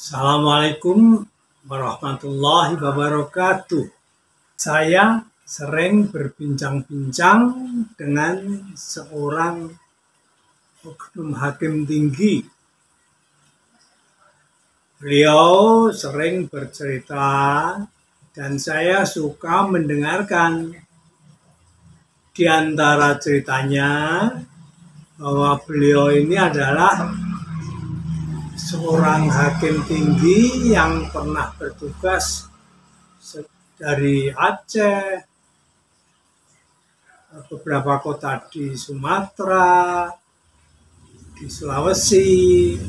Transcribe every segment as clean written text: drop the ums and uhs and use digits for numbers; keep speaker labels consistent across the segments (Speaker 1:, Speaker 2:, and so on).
Speaker 1: Assalamualaikum warahmatullahi wabarakatuh. Saya sering berbincang-bincang dengan seorang oknum hakim tinggi. Beliau sering bercerita dan saya suka mendengarkan. Di antara ceritanya bahwa beliau ini adalah seorang hakim tinggi yang pernah bertugas dari Aceh, beberapa kota di Sumatera, di Sulawesi,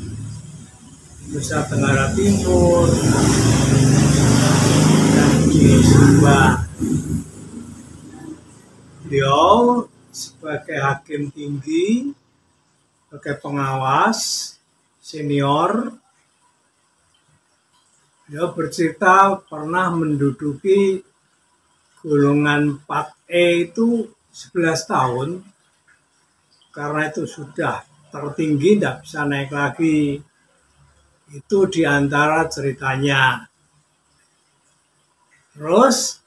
Speaker 1: Nusa Tenggara Timur, dan di Sumba. Beliau sebagai hakim tinggi, sebagai pengawas senior, beliau bercerita pernah menduduki golongan 4E itu 11 tahun, karena itu sudah tertinggi, tidak bisa naik lagi. Itu diantara ceritanya. Terus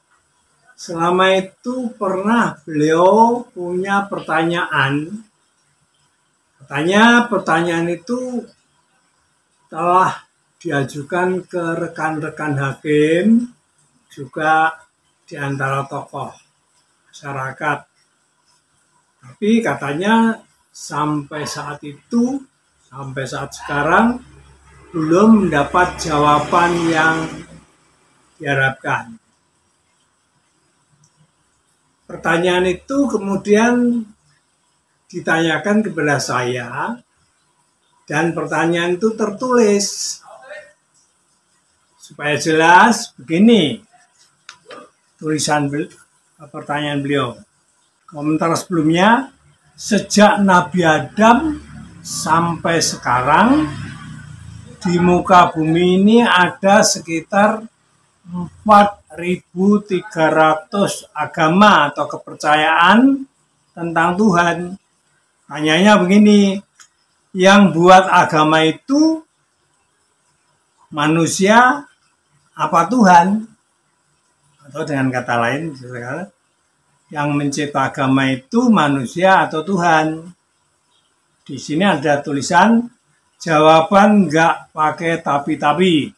Speaker 1: selama itu pernah beliau punya pertanyaan. Pertanyaan itu telah diajukan ke rekan-rekan hakim, juga di antara tokoh masyarakat. Tapi katanya sampai saat sekarang, belum mendapat jawaban yang diharapkan. Pertanyaan itu kemudian ditanyakan kepada saya, dan pertanyaan itu tertulis. Supaya jelas, begini tulisan pertanyaan beliau. Komentar sebelumnya, sejak Nabi Adam sampai sekarang, di muka bumi ini ada sekitar 4.300 agama atau kepercayaan tentang Tuhan. Tanyanya begini, yang buat agama itu manusia apa Tuhan? Atau dengan kata lain, yang mencipta agama itu manusia atau Tuhan? Di sini ada tulisan jawaban nggak pakai tapi-tapi.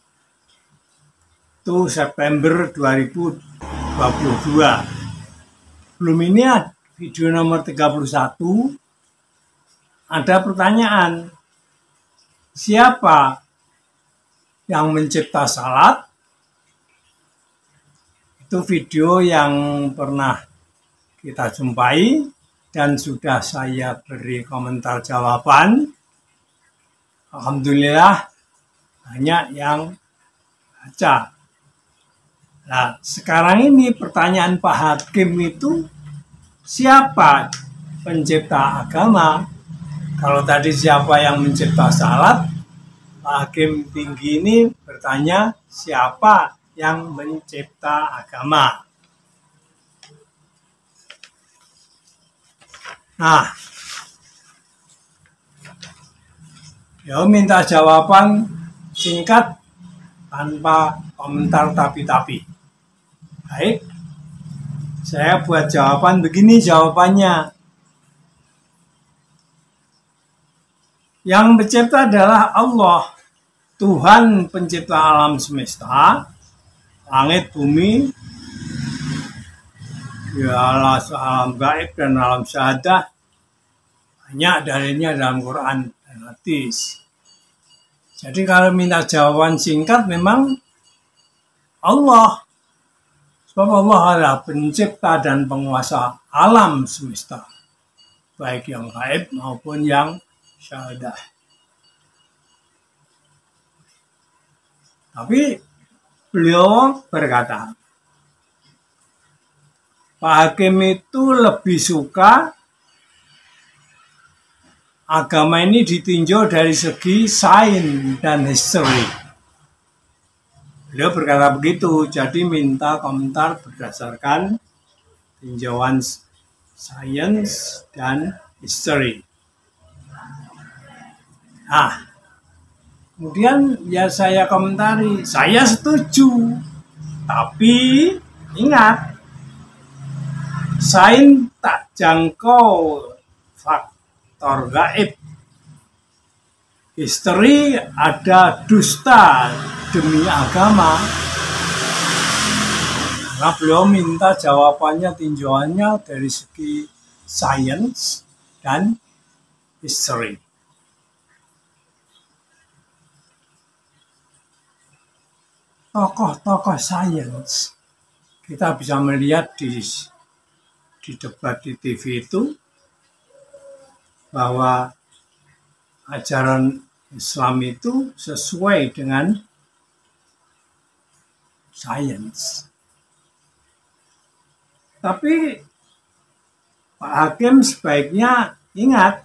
Speaker 1: Itu September 2022. Belum ini video nomor 31, ada pertanyaan, siapa yang mencipta salat? Itu video yang pernah kita jumpai dan sudah saya beri komentar jawaban. Alhamdulillah banyak yang baca. Nah, sekarang ini pertanyaan Pak Hakim itu, siapa pencipta agama? Kalau tadi siapa yang mencipta salat, Pak Hakim tinggi ini bertanya siapa yang mencipta agama. Nah, dia minta jawaban singkat tanpa komentar tapi-tapi. Baik, saya buat jawaban begini jawabannya. Yang mencipta adalah Allah, Tuhan pencipta alam semesta, langit, bumi, alam gaib dan alam syahadah. Banyak dalilnya dalam Quran dan hadis. Jadi kalau minta jawaban singkat memang Allah. Sebab Allah adalah pencipta dan penguasa alam semesta, baik yang gaib maupun yang syahadah. Tapi beliau berkata, Pak Hakim itu lebih suka agama ini ditinjau dari segi sains dan history. Beliau berkata begitu, jadi minta komentar berdasarkan tinjauan sains dan history. Nah, Kemudian ya saya komentari, saya setuju. Tapi ingat, sains tak jangkau faktor gaib. History ada dusta demi agama. Karena beliau minta jawabannya, tinjauannya dari segi sains dan history. Tokoh-tokoh sains kita bisa melihat di debat di TV itu bahwa ajaran Islam itu sesuai dengan sains. Tapi Pak Hakim sebaiknya ingat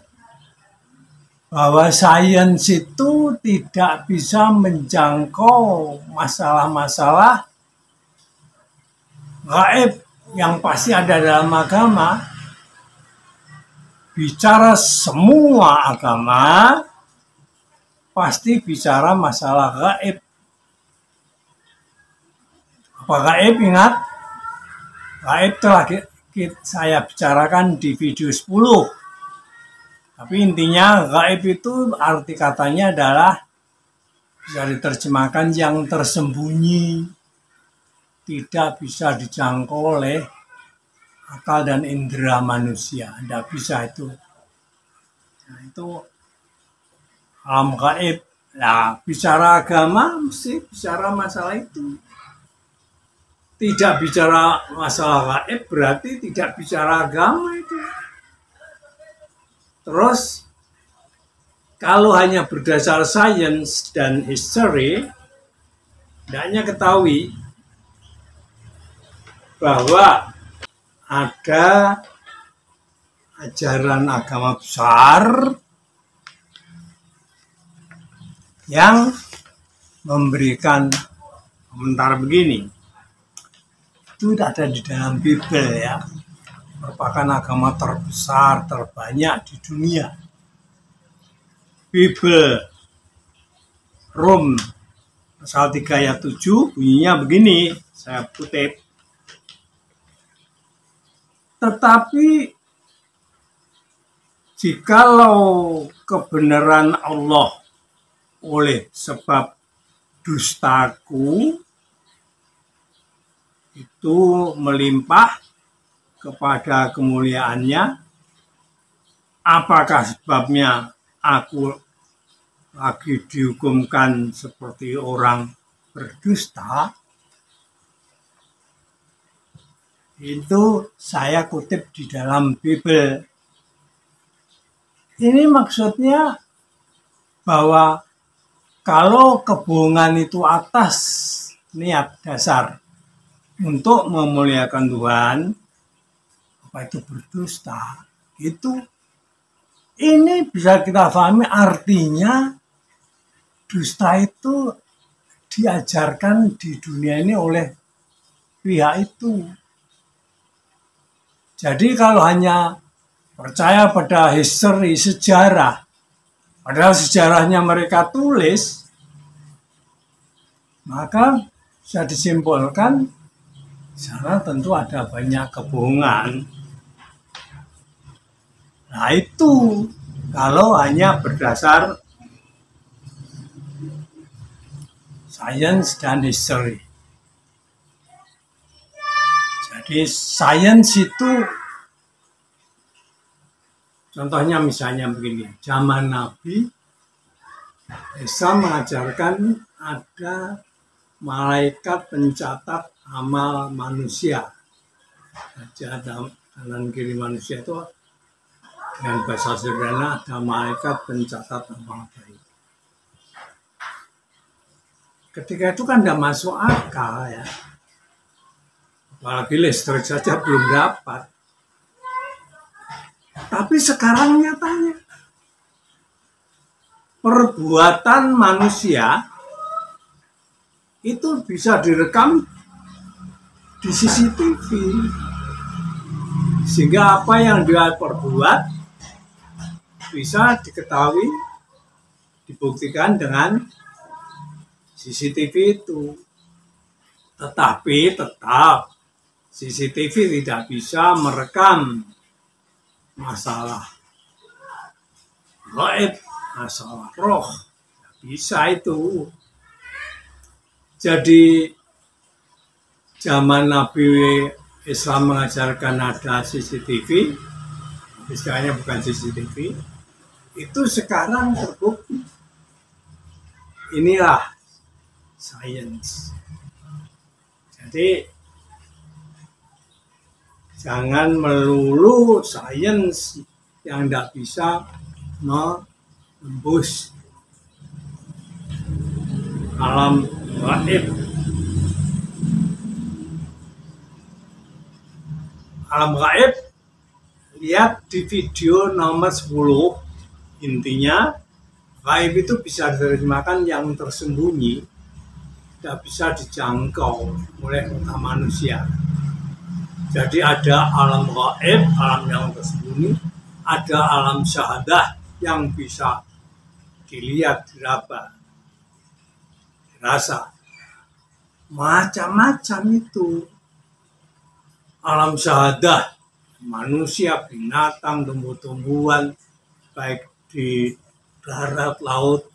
Speaker 1: bahwa sains itu tidak bisa menjangkau masalah-masalah gaib yang pasti ada dalam agama. Bicara semua agama pasti bicara masalah gaib. Apa gaib? Ingat, gaib telah saya bicarakan di video 10. Tapi intinya gaib itu arti katanya adalah bisa diterjemahkan yang tersembunyi, tidak bisa dijangkau oleh akal dan indera manusia. Tidak bisa itu. Nah, itu alam gaib. Nah, bicara agama mesti bicara masalah itu. Tidak bicara masalah gaib berarti tidak bicara agama itu. Terus, kalau hanya berdasar sains dan history, hendaknya ketahui bahwa ada ajaran agama besar yang memberikan komentar begini. Itu ada di dalam Bible ya. Merupakan agama terbesar, terbanyak di dunia. Bible Rom pasal 3 ayat 7 bunyinya begini, saya kutip. Tetapi jikalau kebenaran Allah oleh sebab dustaku itu melimpah kepada kemuliaannya, apakah sebabnya aku lagi dihukumkan seperti orang berdusta? Itu saya kutip di dalam Bible. Ini maksudnya bahwa kalau kebohongan itu atas niat dasar untuk memuliakan Tuhan, apa itu berdusta, itu ini bisa kita pahami artinya dusta itu diajarkan di dunia ini oleh pihak itu. Jadi kalau hanya percaya pada history, sejarah, padahal sejarahnya mereka tulis, maka bisa disimpulkan di sana tentu ada banyak kebohongan. Nah itu kalau hanya berdasar sains dan history. Jadi sains itu contohnya misalnya begini, zaman Nabi Isa mengajarkan ada malaikat pencatat amal manusia. Ada kanan kiri manusia itu dengan bahasa sederhana ada malaikat pencatat amal baik. Ketika itu kan tidak masuk akal ya. Apalagi listrik saja belum dapat. Tapi sekarang nyatanya perbuatan manusia itu bisa direkam di CCTV. Sehingga apa yang dia perbuat bisa diketahui, dibuktikan dengan CCTV itu. Tetapi tetap CCTV tidak bisa merekam masalah gaib, masalah roh. Tidak bisa itu. Jadi zaman Nabi Islam mengajarkan ada CCTV, istilahnya bukan CCTV, itu sekarang terbukti. Inilah sains. Jadi jangan melulu sains yang tidak bisa menembus alam gaib. Alam gaib, lihat di video nomor 10. Intinya, gaib itu bisa diterjemahkan yang tersembunyi, tidak bisa dijangkau oleh manusia. Jadi ada alam gaib, alam yang tersembunyi, ada alam syahadah yang bisa dilihat, diraba, dirasa. Macam-macam itu. Alam syahadah, manusia, binatang, tumbuh-tumbuhan, baik di darat, laut,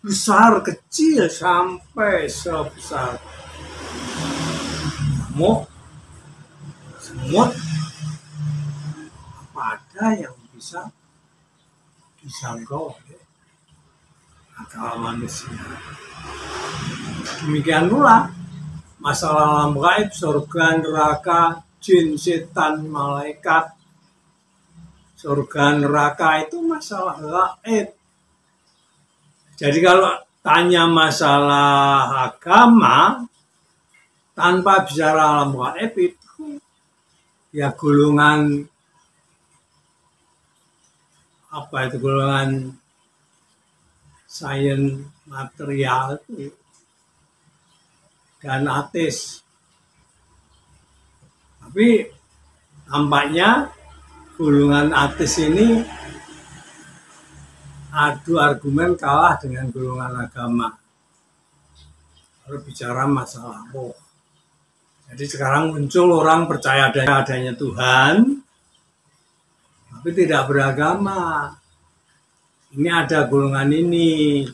Speaker 1: besar, kecil, sampai sebesar nyamuk, semut, apa ada yang bisa dijangkau oleh akal manusia. Demikian pula masalah alam gaib, surga, neraka, jin, setan, malaikat. Surga, neraka itu masalah gaib. Jadi kalau tanya masalah agama tanpa bicara alam gaib itu ya golongan apa itu, golongan sains material itu dan ateis. Tapi tampaknya golongan ateis ini adu argumen kalah dengan golongan agama. Kalau bicara masalah roh. Jadi sekarang muncul orang percaya adanya Tuhan, tapi tidak beragama. Ini ada golongan ini.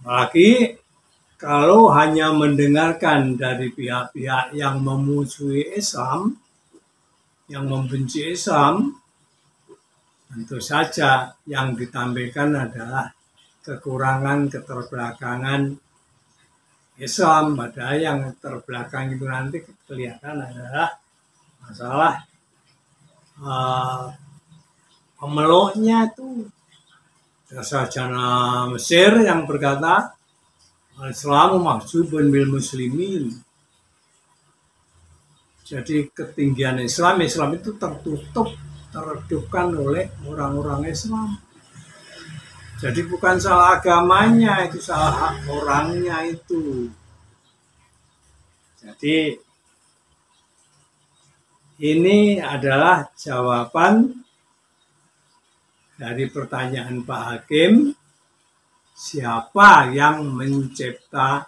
Speaker 1: Apalagi kalau hanya mendengarkan dari pihak-pihak yang memusuhi Islam, yang membenci Islam, tentu saja yang ditampilkan adalah kekurangan, keterbelakangan Islam. Padahal yang terbelakang itu nanti kelihatan adalah masalah pemeluknya itu. Sarjana Mesir yang berkata, Al-Islamu mahjubun bil muslimin. Jadi ketinggian Islam itu tertutup, teredupkan oleh orang-orang Islam. Jadi bukan salah agamanya, itu salah orangnya itu. Jadi ini adalah jawaban dari pertanyaan Pak Hakim, siapa yang mencipta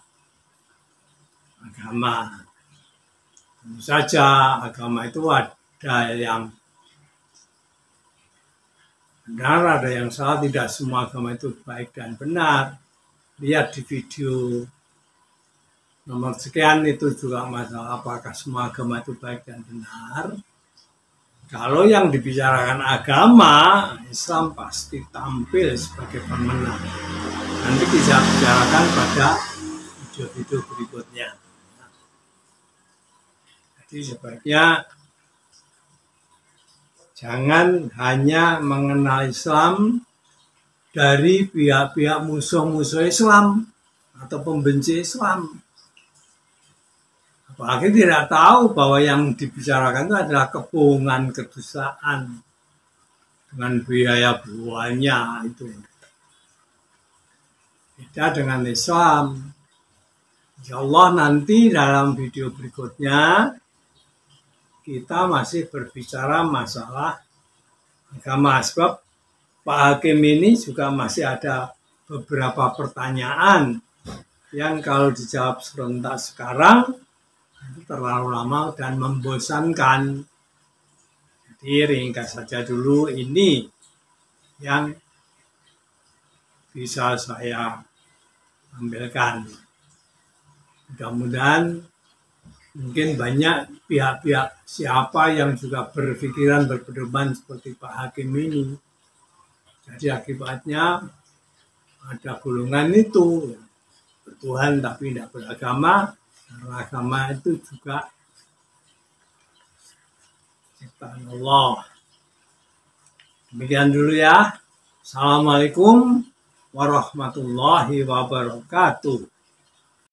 Speaker 1: agama? Tentu saja agama itu ada yang benar, ada yang salah. Tidak semua agama itu baik dan benar. Lihat di video nomor sekian itu juga masalah apakah semua agama itu baik dan benar. Kalau yang dibicarakan agama, Islam pasti tampil sebagai pemenang. Nanti bisa bicarakan pada video-video berikutnya. Jadi sebaiknya jangan hanya mengenal Islam dari pihak-pihak musuh-musuh Islam atau pembenci Islam. Apalagi tidak tahu bahwa yang dibicarakan itu adalah kebohongan, kedustaan dengan biaya buahnya itu. Beda dengan Islam. Insya Allah nanti dalam video berikutnya kita masih berbicara masalah agama. Sebab Pak Hakim ini juga masih ada beberapa pertanyaan yang kalau dijawab serentak sekarang itu terlalu lama dan membosankan. Jadi ringkas saja dulu ini yang bisa saya ambilkan. Mudah-mudahan mungkin banyak pihak-pihak siapa yang juga berpikiran berpedoman seperti Pak Hakim ini. Jadi akibatnya ada golongan itu bertuhan tapi tidak beragama. Karena agama itu juga ciptaan Allah. Demikian dulu ya. Assalamualaikum warahmatullahi wabarakatuh.